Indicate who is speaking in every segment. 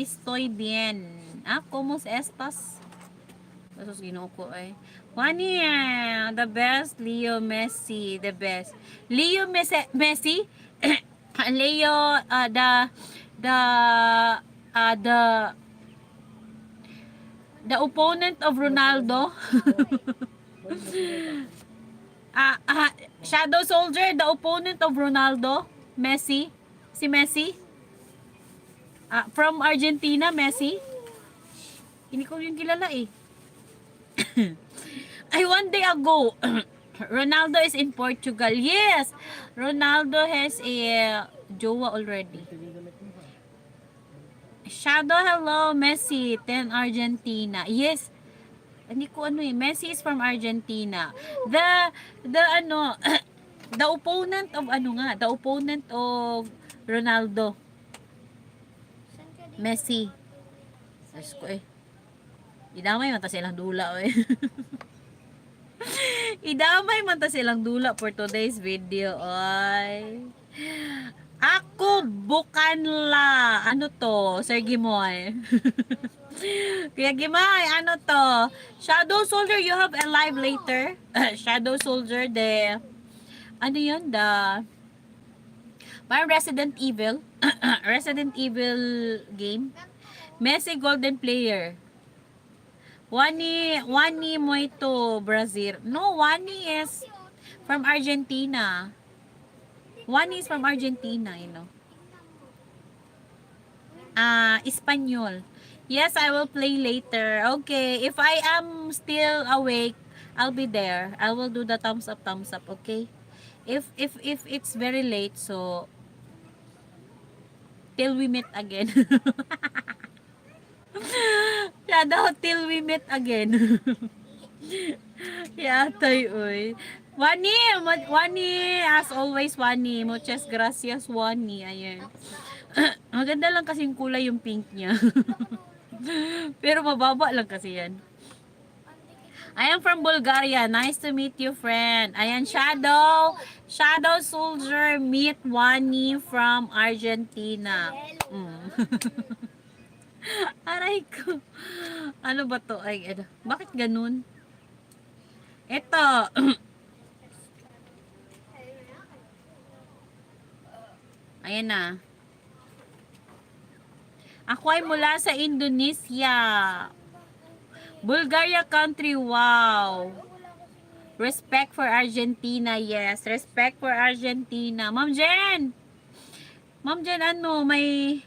Speaker 1: estoy bien. Ah, ¿cómo estás? Basos ginoo ko ay. Wani, the best. Leo Messi, the best. Leo Messi? Leo, the, the, the opponent of Ronaldo. Shadow Soldier, the opponent of Ronaldo. Messi. Si Messi. From Argentina, Messi. Hindi ko yung kilala eh. Ay, one day ago, Ronaldo is in Portugal. Yes, Ronaldo has a jowa already. Shadow, hello, Messi, 10 Argentina. Yes, hindi ko ano eh, Messi is from Argentina. The ano, the opponent of ano nga, the opponent of Ronaldo. Messi. Diyos ko eh. Idamay man ta silang dula eh. Idamay man ta silang dula for today's video. Ay. Ako bukanla. Ano to? Sir Gimoy. Kuya Gimoy, ano to? Shadow Soldier, you have a live later. Shadow Soldier, ano yun? Parang Resident Evil. Resident Evil game. Messi Golden Player. Wani mo ito, Brazil. No, Wani is from Argentina. Wani is from Argentina, you know. Espanyol. Yes, I will play later. Okay, if I am still awake, I'll be there. I will do the thumbs up, okay? If it's very late, so till we meet again. Shadow, till we meet again. Yatay, uy. Wani, as always, Wani. Muchas gracias, Wani. Ayan. Maganda lang kasing kulay yung pink niya. Pero mababa lang kasi yan. I am from Bulgaria. Nice to meet you, friend. Ayan, Shadow. Shadow Soldier, meet Wani from Argentina. Aray ko. Ano ba to? Ay, ano. Bakit ganun? Ito. Ayan na. Ako ay mula sa Indonesia. Bulgaria country, wow. Respect for Argentina, yes. Respect for Argentina. Ma'am Jen! Ma'am Jen, ano, may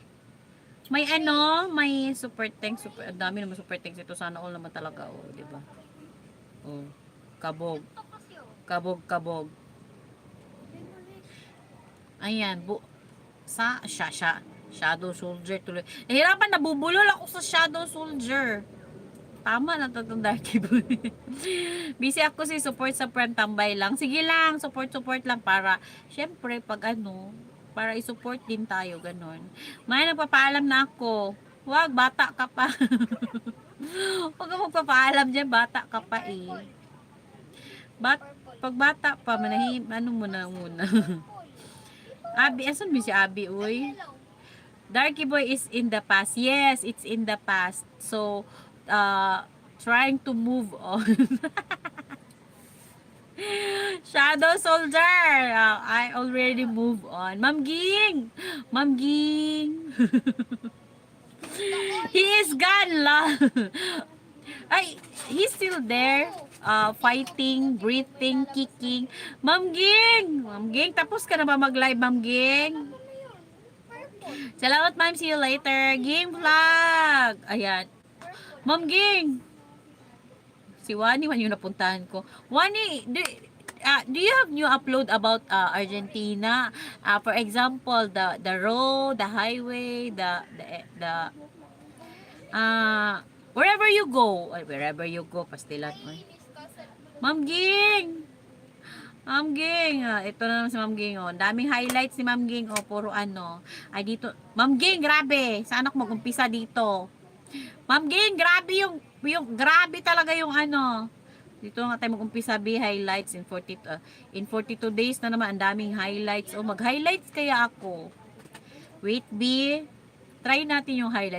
Speaker 1: super thanks, ang dami naman super thanks ito, sana all naman talaga, oh, di ba? Oh, kabog. Kabog. Ayan, Shadow Soldier tuloy. Nahirapan, nabubulol ako sa Shadow Soldier. Tama na to Darky Boy. Busy ako support sa friend, tambay lang. Sige lang, support lang para, syempre, pag ano, para i-support din tayo, ganun. May nagpapaalam na ako. Wag, bata ka pa. Huwag ka magpapaalam dyan, bata ka pa eh. Pag bata pa, ano muna. Abi, asan mo si Abi, uy? Darky Boy is in the past. Yes, it's in the past. So, trying to move on. Shadow Soldier, I already move on. Ma'am Ging. He is gone la. Ay, he's still there. Fighting, breathing, kicking. Ma'am Ging, tapos ka na ba mag-live, Ma'am Ging? Salamat, ma'am. See you later. Game vlog. Ayan. Ma'am Ging. Si Wani yung napuntahan ko. Wani, do you have new upload about Argentina? For example, the road, the highway, wherever you go, pastilan. Ma'am Ging. Ito na naman si Ma'am Ging, oh. Daming highlights ni Ma'am Ging, oh. Puro ano. Ay, dito. Ma'am Ging, grabe. Saan ako mag-umpisa dito? Ma'am Ging, grabe grabe talaga yung ano. Dito nga tayo mag-umpisa, highlights in 42 days na naman. Ang daming highlights. Oh, mag-highlights kaya ako. Wait, B. Try natin yung highlights.